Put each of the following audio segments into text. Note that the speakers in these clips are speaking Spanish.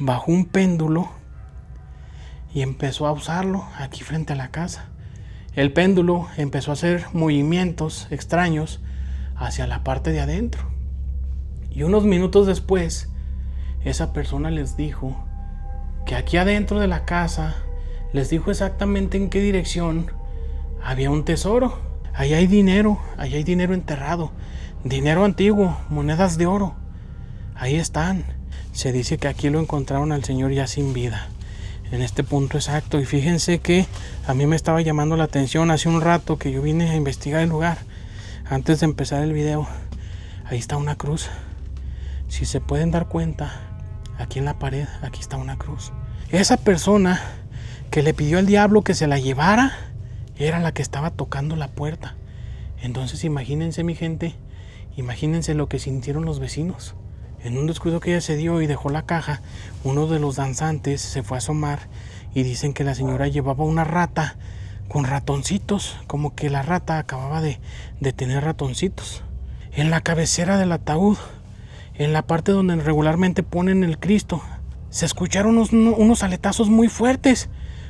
bajó un péndulo y empezó a usarlo aquí frente a la casa. El péndulo empezó a hacer movimientos extraños hacia la parte de adentro. Y unos minutos después, esa persona les dijo que aquí adentro de la casa, les dijo exactamente en qué dirección había un tesoro. Ahí hay dinero enterrado, dinero antiguo, monedas de oro. Ahí están. Se dice que aquí lo encontraron al señor ya sin vida, en este punto exacto. Y fíjense que a mí me estaba llamando la atención hace un rato que yo vine a investigar el lugar. Antes de empezar el video, ahí está una cruz. Si se pueden dar cuenta, aquí en la pared, aquí está una cruz. Esa persona que le pidió al diablo que se la llevara era la que estaba tocando la puerta. Entonces imagínense, mi gente, imagínense lo que sintieron los vecinos. En un descuido que ella se dio y dejó la caja, uno de los danzantes se fue a asomar y dicen que la señora llevaba una rata con ratoncitos, como que la rata acababa de tener ratoncitos. En la cabecera del ataúd, en la parte donde regularmente ponen el Cristo, se escucharon unos aletazos muy fuertes,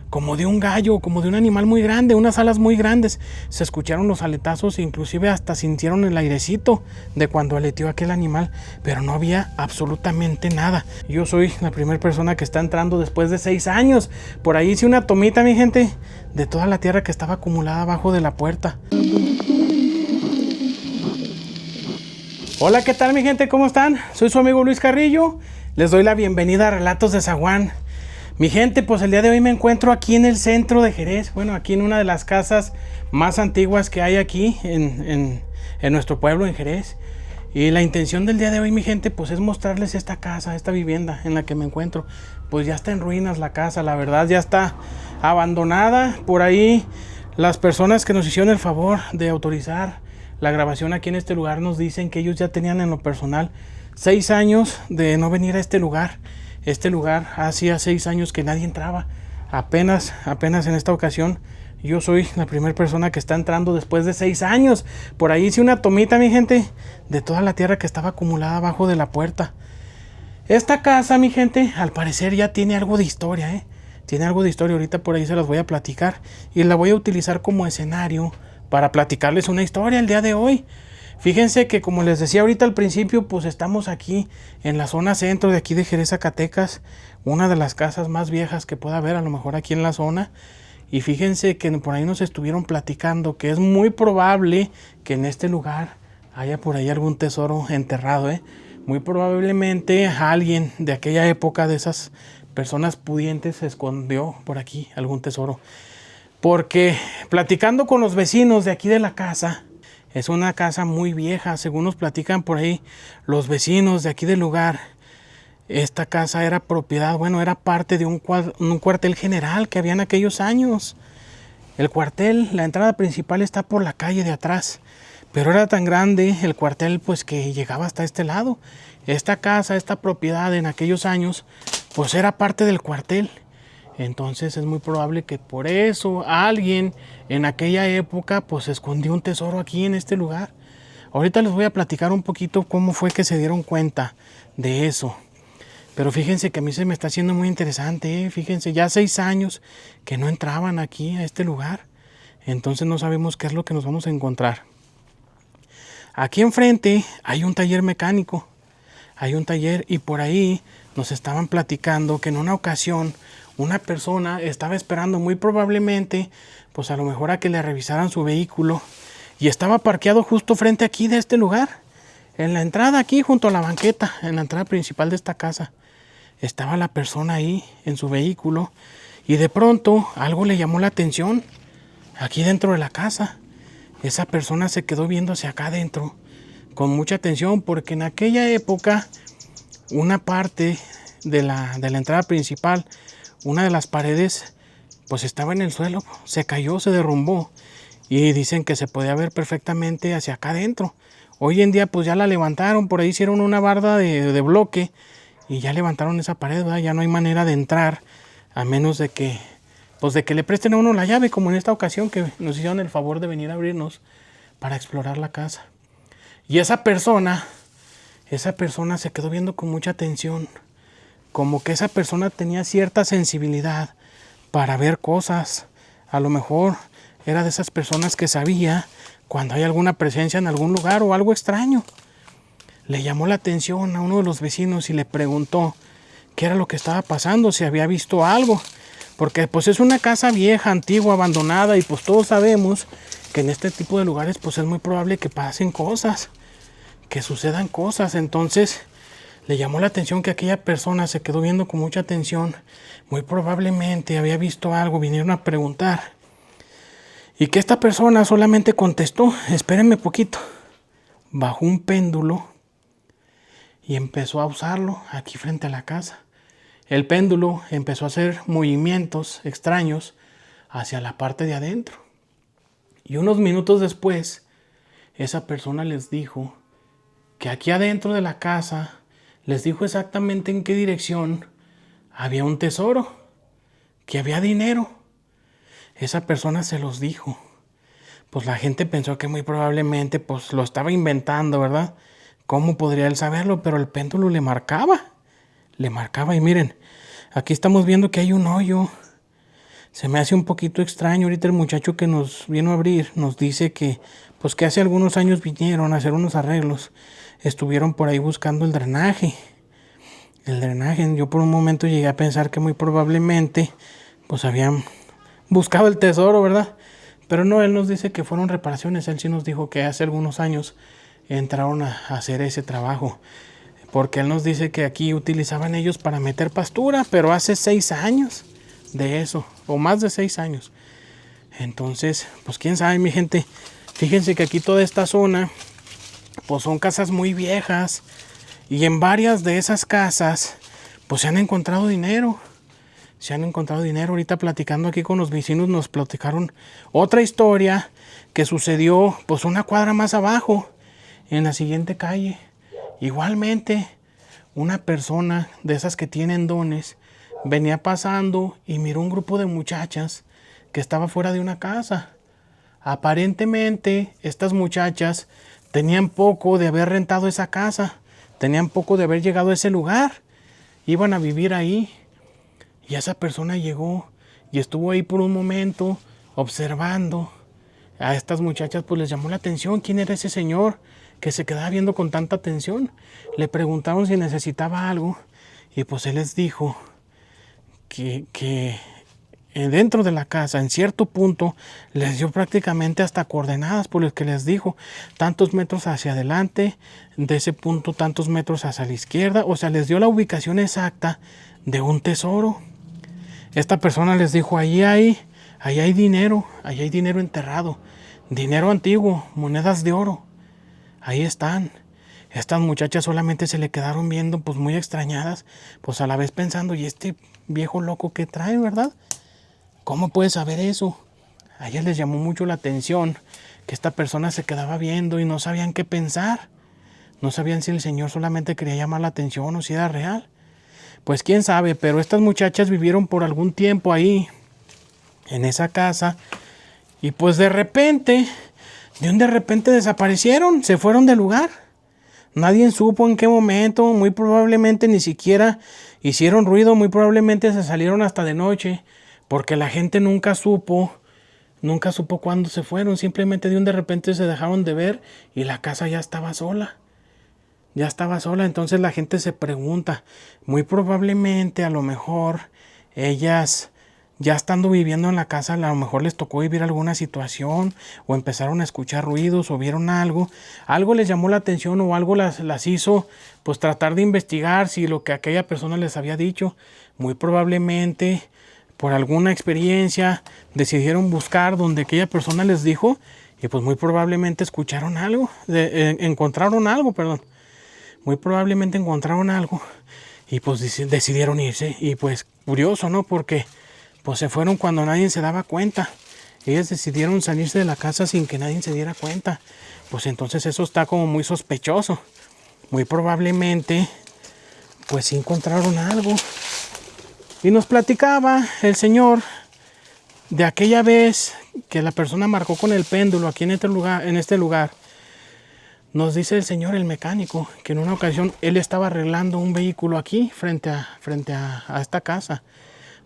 como de un gallo, como de un animal muy grande, unas alas muy grandes. Se escucharon los aletazos e inclusive hasta sintieron el airecito de cuando aleteó aquel animal, pero no había absolutamente nada. Yo soy la primera persona que está entrando después de 6 años. Por ahí hice una tomita, mi gente, de toda la tierra que estaba acumulada abajo de la puerta. Hola, ¿qué tal, mi gente? ¿Cómo están? Soy su amigo Luis Carrillo. Les doy la bienvenida a Relatos de Zaguán. Mi gente, pues el día de hoy me encuentro aquí en el centro de Jerez. Bueno, aquí en una de las casas más antiguas que hay aquí en nuestro pueblo, en Jerez. Y la intención del día de hoy, mi gente, pues es mostrarles esta casa, esta vivienda en la que me encuentro. Pues ya está en ruinas la casa, la verdad, ya está abandonada. Por ahí las personas que nos hicieron el favor de autorizar la grabación aquí en este lugar nos dicen que ellos ya tenían en lo personal 6 años de no venir a este lugar. Este lugar hacía 6 años que nadie entraba. Apenas en esta ocasión yo soy la primera persona que está entrando después de 6 años. Por ahí hice una tomita, mi gente, de toda la tierra que estaba acumulada abajo de la puerta. Esta casa, mi gente, al parecer ya tiene algo de historia, Tiene algo de historia. Ahorita por ahí se las voy a platicar y la voy a utilizar como escenario para platicarles una historia el día de hoy. Fíjense que, como les decía ahorita al principio, pues estamos aquí en la zona centro de aquí de Jerez, Zacatecas, una de las casas más viejas que pueda haber a lo mejor aquí en la zona. Y fíjense que por ahí nos estuvieron platicando que es muy probable que en este lugar haya por ahí algún tesoro enterrado, Muy probablemente alguien de aquella época, de esas personas pudientes, se escondió por aquí algún tesoro. Porque platicando con los vecinos de aquí de la casa, es una casa muy vieja, según nos platican por ahí los vecinos de aquí del lugar. Esta casa era propiedad, era parte de un cuartel general que había en aquellos años. El cuartel, la entrada principal está por la calle de atrás, pero era tan grande el cuartel pues que llegaba hasta este lado. Esta casa, esta propiedad en aquellos años, pues era parte del cuartel. Entonces es muy probable que por eso alguien en aquella época pues escondió un tesoro aquí en este lugar. Ahorita les voy a platicar un poquito cómo fue que se dieron cuenta de eso. Pero fíjense que a mí se me está haciendo muy interesante, Fíjense, ya 6 años que no entraban aquí a este lugar. Entonces no sabemos qué es lo que nos vamos a encontrar. Aquí enfrente hay un taller mecánico. Hay un taller y por ahí nos estaban platicando que en una ocasión una persona estaba esperando muy probablemente, pues a lo mejor a que le revisaran su vehículo y estaba parqueado justo frente aquí de este lugar, en la entrada aquí junto a la banqueta, en la entrada principal de esta casa. Estaba la persona ahí en su vehículo y de pronto algo le llamó la atención aquí dentro de la casa. Esa persona se quedó viendo hacia acá adentro con mucha atención porque en aquella época una parte de la entrada principal, una de las paredes, pues estaba en el suelo, se cayó, se derrumbó y dicen que se podía ver perfectamente hacia acá adentro. Hoy en día pues ya la levantaron, por ahí hicieron una barda de bloque y ya levantaron esa pared, ¿verdad? Ya no hay manera de entrar a menos de que le presten a uno la llave, como en esta ocasión que nos hicieron el favor de venir a abrirnos para explorar la casa. Y esa persona se quedó viendo con mucha atención como que esa persona tenía cierta sensibilidad para ver cosas. A lo mejor era de esas personas que sabía cuando hay alguna presencia en algún lugar o algo extraño. Le llamó la atención a uno de los vecinos y le preguntó qué era lo que estaba pasando, si había visto algo. Porque pues es una casa vieja, antigua, abandonada, y pues todos sabemos que en este tipo de lugares pues es muy probable que pasen cosas, que sucedan cosas. Entonces le llamó la atención que aquella persona se quedó viendo con mucha atención. Muy probablemente había visto algo, vinieron a preguntar. Y que esta persona solamente contestó, espérenme poquito. Bajó un péndulo y empezó a usarlo aquí frente a la casa. El péndulo empezó a hacer movimientos extraños hacia la parte de adentro. Y unos minutos después, esa persona les dijo que aquí adentro de la casa, les dijo exactamente en qué dirección había un tesoro, que había dinero. Esa persona se los dijo. Pues la gente pensó que muy probablemente pues lo estaba inventando, ¿verdad? ¿Cómo podría él saberlo? Pero el péndulo le marcaba. Le marcaba y miren, aquí estamos viendo que hay un hoyo. Se me hace un poquito extraño. Ahorita el muchacho que nos vino a abrir nos dice que pues que hace algunos años vinieron a hacer unos arreglos. Estuvieron por ahí buscando el drenaje. El drenaje. Yo por un momento llegué a pensar que muy probablemente pues habían buscado el tesoro, ¿verdad? Pero no, él nos dice que fueron reparaciones. Él sí nos dijo que hace algunos años entraron a hacer ese trabajo. Porque él nos dice que aquí utilizaban ellos para meter pastura, pero hace 6 años de eso, o más de 6 años. Entonces, pues quién sabe, mi gente. Fíjense que aquí toda esta zona, pues son casas muy viejas. Y en varias de esas casas, pues se han encontrado dinero. Se han encontrado dinero. Ahorita platicando aquí con los vecinos nos platicaron otra historia que sucedió pues una cuadra más abajo, en la siguiente calle. Igualmente, una persona de esas que tienen dones venía pasando y miró un grupo de muchachas que estaba fuera de una casa. Aparentemente, estas muchachas tenían poco de haber rentado esa casa, tenían poco de haber llegado a ese lugar, iban a vivir ahí. Y esa persona llegó y estuvo ahí por un momento observando. A estas muchachas pues les llamó la atención quién era ese señor que se quedaba viendo con tanta atención. Le preguntaron si necesitaba algo y pues él les dijo que dentro de la casa, en cierto punto, les dio prácticamente hasta coordenadas por las que les dijo tantos metros hacia adelante, de ese punto tantos metros hacia la izquierda. O sea, les dio la ubicación exacta de un tesoro. Esta persona les dijo, ahí hay dinero enterrado, dinero antiguo, monedas de oro. Ahí están. Estas muchachas solamente se le quedaron viendo pues muy extrañadas, pues a la vez pensando, ¿y este viejo loco qué trae, verdad? ¿Cómo puede saber eso? A ellas les llamó mucho la atención que esta persona se quedaba viendo y no sabían qué pensar. No sabían si el señor solamente quería llamar la atención o si era real. Pues quién sabe, pero estas muchachas vivieron por algún tiempo ahí, en esa casa, y pues de repente desaparecieron, se fueron del lugar. Nadie supo en qué momento, muy probablemente ni siquiera hicieron ruido, muy probablemente se salieron hasta de noche, porque la gente nunca supo cuándo se fueron, simplemente de repente se dejaron de ver y la casa ya estaba sola. Ya estaba sola, entonces la gente se pregunta, muy probablemente a lo mejor ellas ya estando viviendo en la casa, a lo mejor les tocó vivir alguna situación o empezaron a escuchar ruidos o vieron algo les llamó la atención o algo las hizo pues tratar de investigar si lo que aquella persona les había dicho. Muy probablemente por alguna experiencia decidieron buscar donde aquella persona les dijo y pues muy probablemente encontraron algo. Muy probablemente encontraron algo y pues decidieron irse. Y pues curioso, ¿no? Porque pues se fueron cuando nadie se daba cuenta. Ellas decidieron salirse de la casa sin que nadie se diera cuenta. Pues entonces eso está como muy sospechoso. Muy probablemente pues sí encontraron algo. Y nos platicaba el señor de aquella vez que la persona marcó con el péndulo aquí en este lugar. Nos dice el señor, el mecánico, que en una ocasión él estaba arreglando un vehículo aquí frente a esta casa,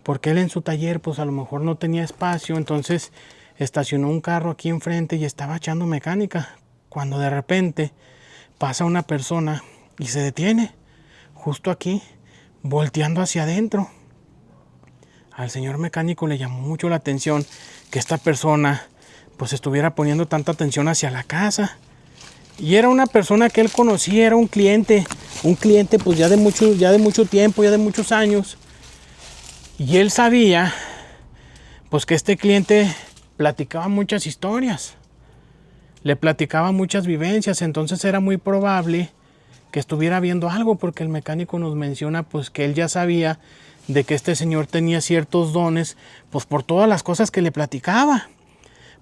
porque él en su taller pues a lo mejor no tenía espacio, entonces estacionó un carro aquí enfrente y estaba echando mecánica, cuando de repente pasa una persona y se detiene justo aquí, volteando hacia adentro. Al señor mecánico le llamó mucho la atención que esta persona pues estuviera poniendo tanta atención hacia la casa. Y era una persona que él conocía, era un cliente pues ya de mucho tiempo, ya de muchos años. Y él sabía pues que este cliente platicaba muchas historias, le platicaba muchas vivencias, entonces era muy probable que estuviera viendo algo, porque el mecánico nos menciona pues que él ya sabía de que este señor tenía ciertos dones, pues por todas las cosas que le platicaba,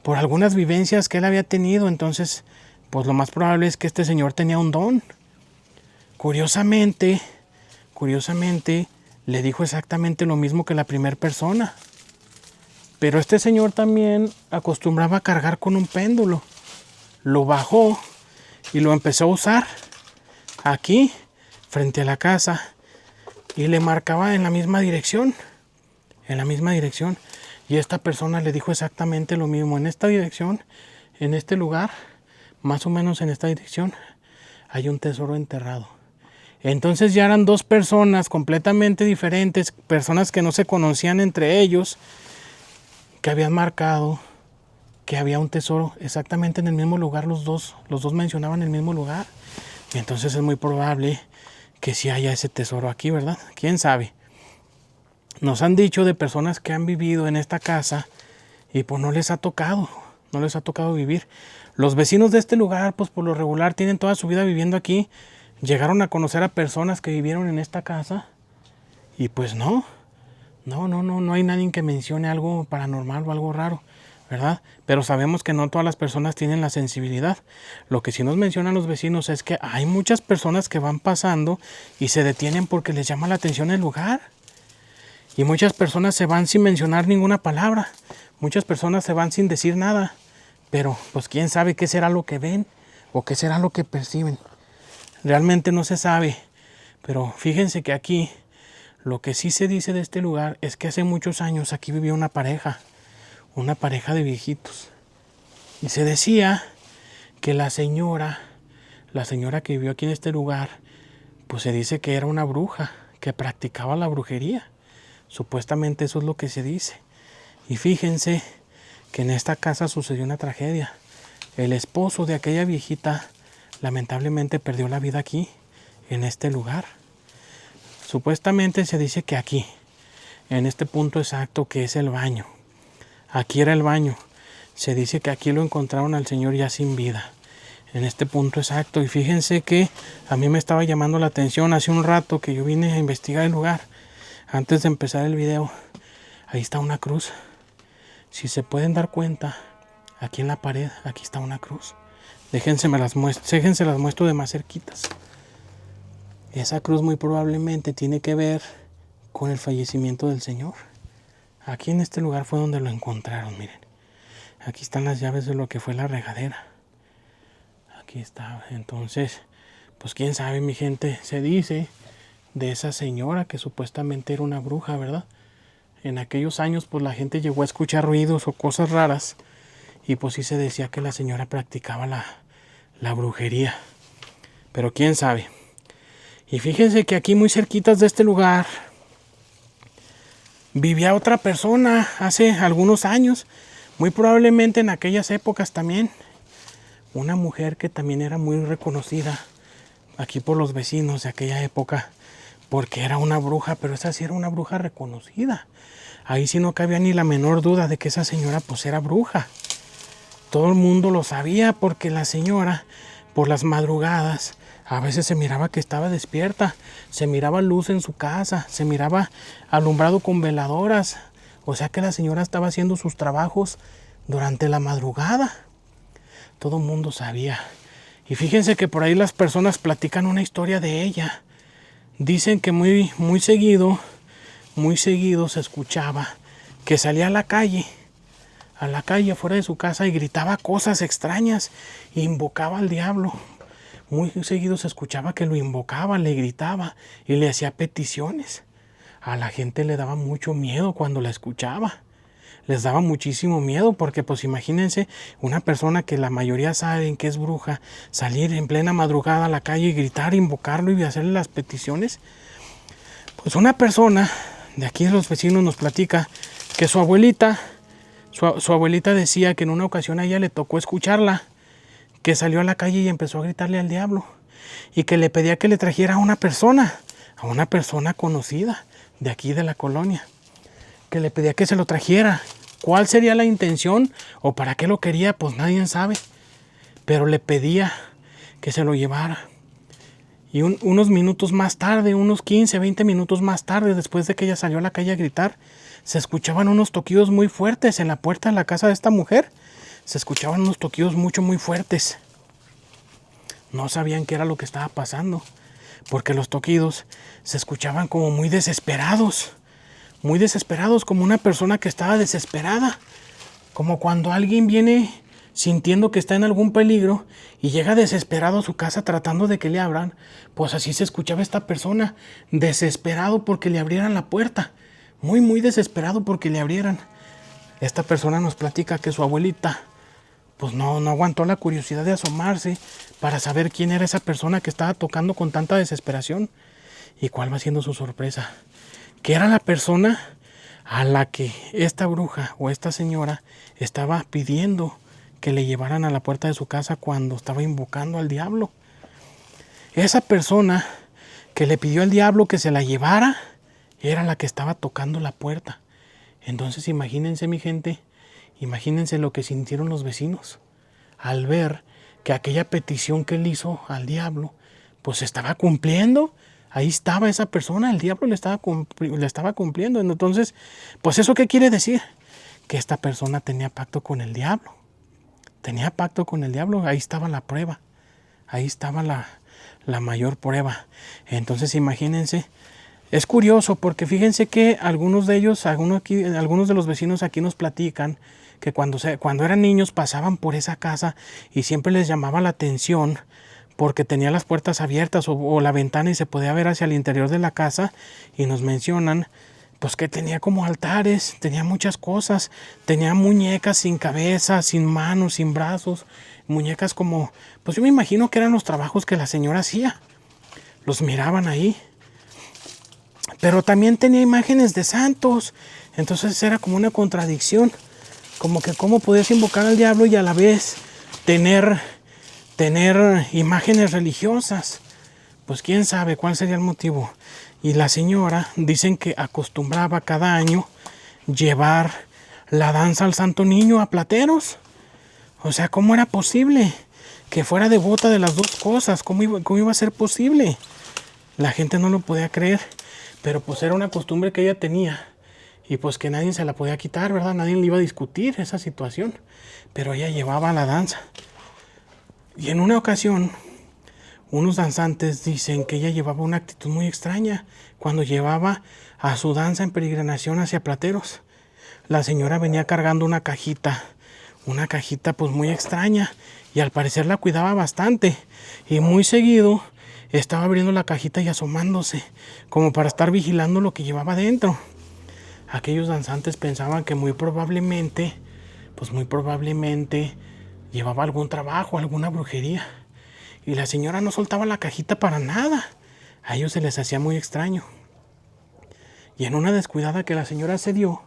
por algunas vivencias que él había tenido, entonces pues lo más probable es que este señor tenía un don. Curiosamente, le dijo exactamente lo mismo que la primera persona. Pero este señor también acostumbraba a cargar con un péndulo. Lo bajó y lo empezó a usar aquí, frente a la casa, y le marcaba en la misma dirección. Y esta persona le dijo exactamente lo mismo. En esta dirección, en este lugar, más o menos en esta dirección, hay un tesoro enterrado. Entonces ya eran dos personas completamente diferentes, personas que no se conocían entre ellos, que habían marcado que había un tesoro exactamente en el mismo lugar. Los dos mencionaban el mismo lugar. Y entonces es muy probable que sí haya ese tesoro aquí, ¿verdad? ¿Quién sabe? Nos han dicho de personas que han vivido en esta casa y pues no les ha tocado vivir. Los vecinos de este lugar, pues por lo regular tienen toda su vida viviendo aquí. Llegaron a conocer a personas que vivieron en esta casa y pues no hay nadie que mencione algo paranormal o algo raro, ¿verdad? Pero sabemos que no todas las personas tienen la sensibilidad. Lo que sí nos mencionan los vecinos es que hay muchas personas que van pasando y se detienen porque les llama la atención el lugar. Y muchas personas se van sin mencionar ninguna palabra. Muchas personas se van sin decir nada. Pero pues quién sabe qué será lo que ven o qué será lo que perciben. Realmente no se sabe. Pero fíjense que aquí lo que sí se dice de este lugar es que hace muchos años aquí vivía una pareja de viejitos. Y se decía que la señora que vivió aquí en este lugar, pues se dice que era una bruja, que practicaba la brujería. Supuestamente eso es lo que se dice. Y fíjense que en esta casa sucedió una tragedia. El esposo de aquella viejita lamentablemente perdió la vida aquí, en este lugar. Supuestamente se dice que aquí, en este punto exacto que es el baño, aquí era el baño, se dice que aquí lo encontraron al señor ya sin vida, en este punto exacto. Y fíjense que a mí me estaba llamando la atención hace un rato que yo vine a investigar el lugar. Antes de empezar el video, ahí está una cruz. Si se pueden dar cuenta, aquí en la pared, aquí está una cruz. Déjense las muestro de más cerquitas. Esa cruz muy probablemente tiene que ver con el fallecimiento del Señor. Aquí en este lugar fue donde lo encontraron, miren. Aquí están las llaves de lo que fue la regadera. Aquí está. Entonces, pues quién sabe, mi gente. Se dice de esa señora que supuestamente era una bruja, ¿verdad? En aquellos años pues la gente llegó a escuchar ruidos o cosas raras y pues sí se decía que la señora practicaba la brujería. Pero quién sabe. Y fíjense que aquí muy cerquitas de este lugar vivía otra persona hace algunos años, muy probablemente en aquellas épocas también. Una mujer que también era muy reconocida aquí por los vecinos de aquella época, porque era una bruja, pero esa sí era una bruja reconocida. Ahí sí no cabía ni la menor duda de que esa señora pues era bruja. Todo el mundo lo sabía porque la señora por las madrugadas a veces se miraba que estaba despierta, se miraba luz en su casa, se miraba alumbrado con veladoras. O sea que la señora estaba haciendo sus trabajos durante la madrugada. Todo el mundo sabía. Y fíjense que por ahí las personas platican una historia de ella. Dicen que muy seguido se escuchaba que salía a la calle afuera de su casa y gritaba cosas extrañas, e invocaba al diablo. muy seguido se escuchaba que lo invocaba, le gritaba y le hacía peticiones. A la gente le daba mucho miedo cuando la escuchaba. Les daba muchísimo miedo porque pues imagínense una persona que la mayoría saben que es bruja, salir en plena madrugada a la calle y gritar, invocarlo y hacerle las peticiones. Pues una persona de aquí de los vecinos nos platica que su abuelita decía que en una ocasión a ella le tocó escucharla, que salió a la calle y empezó a gritarle al diablo y que le pedía que le trajera a una persona conocida de aquí de la colonia, que le pedía que se lo trajera. ¿Cuál sería la intención o para qué lo quería? Pues nadie sabe, pero le pedía que se lo llevara. Y unos minutos más tarde, unos 15, 20 minutos más tarde, después de que ella salió a la calle a gritar, se escuchaban unos toquidos muy fuertes en la puerta de la casa de esta mujer. Se escuchaban unos toquidos muy fuertes. No sabían qué era lo que estaba pasando, porque los toquidos se escuchaban como muy desesperados, como una persona que estaba desesperada, como cuando alguien viene sintiendo que está en algún peligro y llega desesperado a su casa tratando de que le abran. Pues así se escuchaba esta persona, desesperado porque le abrieran la puerta, muy desesperado porque le abrieran. Esta persona nos platica que su abuelita pues no aguantó la curiosidad de asomarse para saber quién era esa persona que estaba tocando con tanta desesperación. ¿Y cuál va siendo su sorpresa? Que era la persona a la que esta bruja o esta señora estaba pidiendo que le llevaran a la puerta de su casa cuando estaba invocando al diablo. Esa persona que le pidió al diablo que se la llevara era la que estaba tocando la puerta. Entonces imagínense, mi gente, imagínense lo que sintieron los vecinos al ver que aquella petición que él hizo al diablo pues se estaba cumpliendo. Ahí estaba esa persona, el diablo le estaba cumpliendo. Entonces, pues ¿eso qué quiere decir? Que esta persona tenía pacto con el diablo. Tenía pacto con el diablo, ahí estaba la prueba. Ahí estaba la mayor prueba. Entonces imagínense, es curioso porque fíjense que algunos de ellos, algunos de los vecinos aquí nos platican que cuando eran niños pasaban por esa casa y siempre les llamaba la atención porque tenía las puertas abiertas o la ventana y se podía ver hacia el interior de la casa, y nos mencionan pues que tenía como altares, tenía muchas cosas, tenía muñecas sin cabeza, sin manos, sin brazos, muñecas como, pues yo me imagino que eran los trabajos que la señora hacía, los miraban ahí, pero también tenía imágenes de santos. Entonces era como una contradicción, como que cómo podías invocar al diablo y a la vez tener imágenes religiosas. Pues quién sabe cuál sería el motivo. Y la señora dicen que acostumbraba cada año llevar la danza al Santo Niño a Plateros. O sea, ¿cómo era posible que fuera devota de las dos cosas? ¿Cómo iba a ser posible? La gente no lo podía creer, pero pues era una costumbre que ella tenía y pues que nadie se la podía quitar, ¿verdad? Nadie le iba a discutir esa situación, pero ella llevaba la danza. Y en una ocasión, unos danzantes dicen que ella llevaba una actitud muy extraña cuando llevaba a su danza en peregrinación hacia Plateros. La señora venía cargando una cajita pues muy extraña, y al parecer la cuidaba bastante, y muy seguido estaba abriendo la cajita y asomándose, como para estar vigilando lo que llevaba dentro. Aquellos danzantes pensaban que muy probablemente llevaba algún trabajo, alguna brujería. Y la señora no soltaba la cajita para nada. A ellos se les hacía muy extraño. Y en una descuidada que la señora se dio,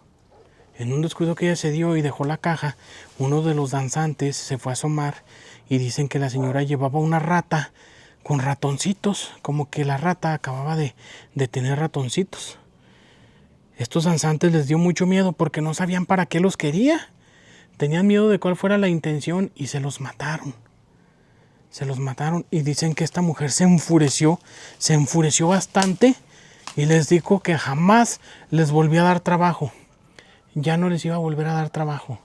en un descuido que ella se dio y dejó la caja, uno de los danzantes se fue a asomar y dicen que la señora llevaba una rata con ratoncitos, como que la rata acababa de tener ratoncitos. Estos danzantes les dio mucho miedo porque no sabían para qué los quería. Tenían miedo de cuál fuera la intención y se los mataron. Y dicen que esta mujer se enfureció bastante y les dijo que jamás les volvía a dar trabajo. Ya no les iba a volver a dar trabajo.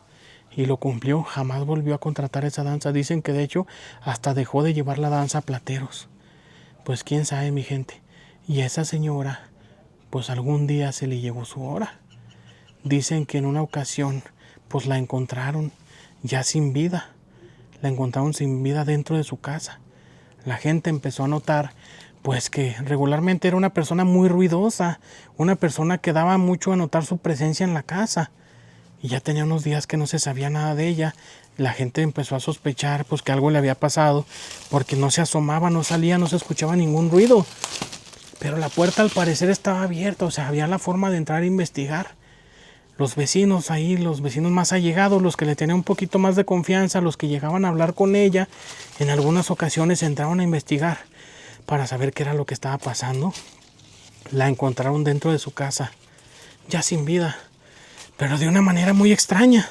Y lo cumplió, jamás volvió a contratar esa danza. Dicen que de hecho hasta dejó de llevar la danza a Plateros. Pues quién sabe, mi gente. Y esa señora, pues algún día se le llegó su hora. Dicen que en una ocasión pues la encontraron ya sin vida. La encontraron sin vida dentro de su casa. la gente empezó a notar pues que regularmente era una persona muy ruidosa, una persona que daba mucho a notar su presencia en la casa. Y ya tenía unos días que no se sabía nada de ella. La gente empezó a sospechar pues que algo le había pasado, porque no se asomaba, no salía, no se escuchaba ningún ruido. Pero la puerta al parecer estaba abierta, o sea, había la forma de entrar a investigar. Los vecinos ahí, los vecinos más allegados, los que le tenían un poquito más de confianza, los que llegaban a hablar con ella, en algunas ocasiones entraron a investigar para saber qué era lo que estaba pasando. La encontraron dentro de su casa, ya sin vida, pero de una manera muy extraña.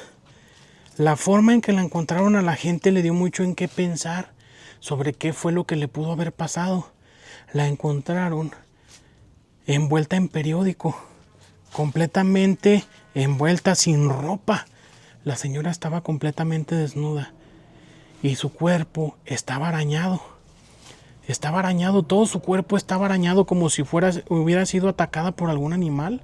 La forma en que la encontraron a la gente le dio mucho en qué pensar sobre qué fue lo que le pudo haber pasado. La encontraron envuelta en periódico, completamente envuelta, sin ropa. La señora estaba completamente desnuda y su cuerpo estaba arañado. Estaba arañado, todo su cuerpo estaba arañado como si hubiera sido atacada por algún animal.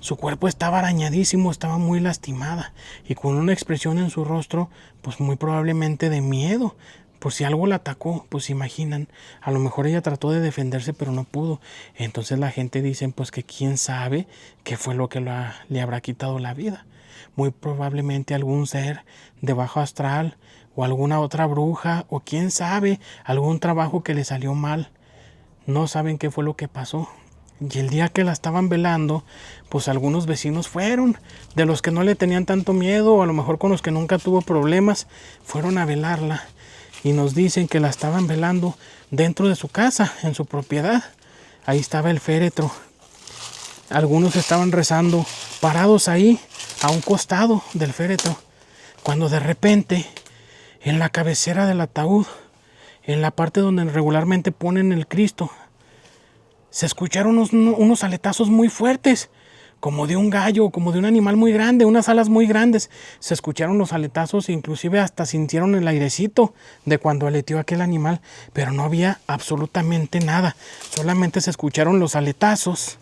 Su cuerpo estaba arañadísimo, estaba muy lastimada y con una expresión en su rostro, pues muy probablemente de miedo. Por si algo la atacó, pues imaginan, a lo mejor ella trató de defenderse pero no pudo. Entonces la gente dice pues que quién sabe qué fue lo que le habrá quitado la vida. Muy probablemente algún ser de bajo astral o alguna otra bruja o quién sabe, algún trabajo que le salió mal. No saben qué fue lo que pasó. Y el día que la estaban velando, pues algunos vecinos fueron, de los que no le tenían tanto miedo o a lo mejor con los que nunca tuvo problemas, fueron a velarla. Y nos dicen que la estaban velando dentro de su casa, en su propiedad. Ahí estaba el féretro. Algunos estaban rezando parados ahí, a un costado del féretro. Cuando de repente, en la cabecera del ataúd, en la parte donde regularmente ponen el Cristo, se escucharon unos aletazos muy fuertes, como de un gallo, como de un animal muy grande, unas alas muy grandes. Se escucharon los aletazos e inclusive hasta sintieron el airecito de cuando aleteó aquel animal, pero no había absolutamente nada. Solamente se escucharon los aletazos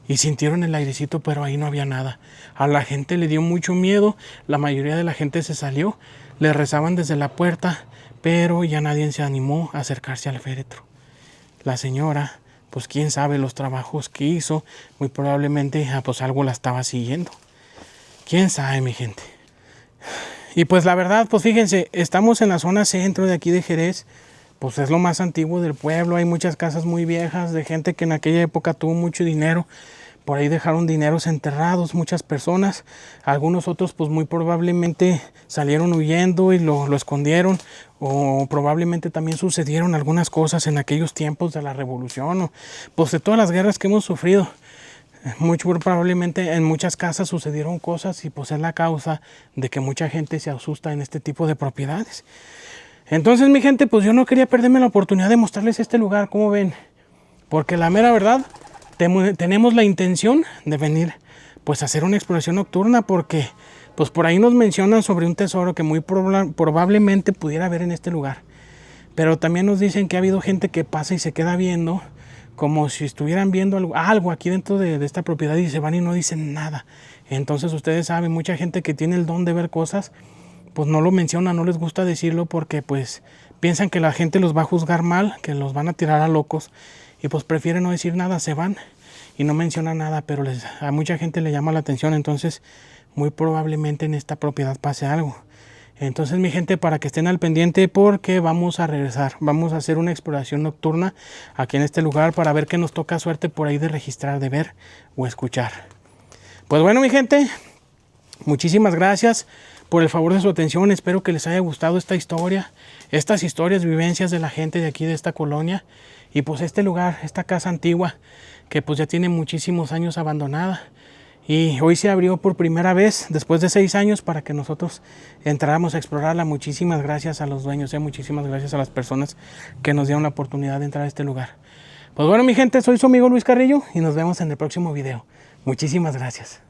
y sintieron el airecito, pero ahí no había nada. A la gente le dio mucho miedo, la mayoría de la gente se salió, le rezaban desde la puerta, pero ya nadie se animó a acercarse al féretro. La señora, pues quién sabe los trabajos que hizo, muy probablemente pues algo la estaba siguiendo. Quién sabe, mi gente. Y pues la verdad, pues fíjense, estamos en la zona centro de aquí de Jerez, pues es lo más antiguo del pueblo, hay muchas casas muy viejas de gente que en aquella época tuvo mucho dinero. Por ahí dejaron dineros enterrados muchas personas, algunos otros pues muy probablemente salieron huyendo y lo escondieron, o probablemente también sucedieron algunas cosas en aquellos tiempos de la revolución, o pues de todas las guerras que hemos sufrido. Muy probablemente en muchas casas sucedieron cosas y pues es la causa de que mucha gente se asusta en este tipo de propiedades. Entonces, mi gente, pues yo no quería perderme la oportunidad de mostrarles este lugar, como ven, porque la mera verdad, tenemos la intención de venir pues a hacer una exploración nocturna, porque pues por ahí nos mencionan sobre un tesoro que muy probablemente pudiera haber en este lugar, pero también nos dicen que ha habido gente que pasa y se queda viendo como si estuvieran viendo algo aquí dentro de esta propiedad y se van y no dicen nada. Entonces ustedes saben, mucha gente que tiene el don de ver cosas pues no lo menciona, no les gusta decirlo porque pues piensan que la gente los va a juzgar mal, que los van a tirar a locos y pues prefieren no decir nada, se van y no mencionan nada, pero a mucha gente le llama la atención, entonces muy probablemente en esta propiedad pase algo. Entonces, mi gente, para que estén al pendiente porque vamos a regresar, vamos a hacer una exploración nocturna aquí en este lugar para ver qué nos toca suerte por ahí de registrar, de ver o escuchar. Pues bueno, mi gente, muchísimas gracias por el favor de su atención. Espero que les haya gustado esta historia, estas historias, vivencias de la gente de aquí de esta colonia y pues este lugar, esta casa antigua que pues ya tiene muchísimos años abandonada y hoy se abrió por primera vez después de 6 años para que nosotros entráramos a explorarla. Muchísimas gracias a los dueños, muchísimas gracias a las personas que nos dieron la oportunidad de entrar a este lugar. Pues bueno, mi gente, soy su amigo Luis Carrillo y nos vemos en el próximo video. Muchísimas gracias.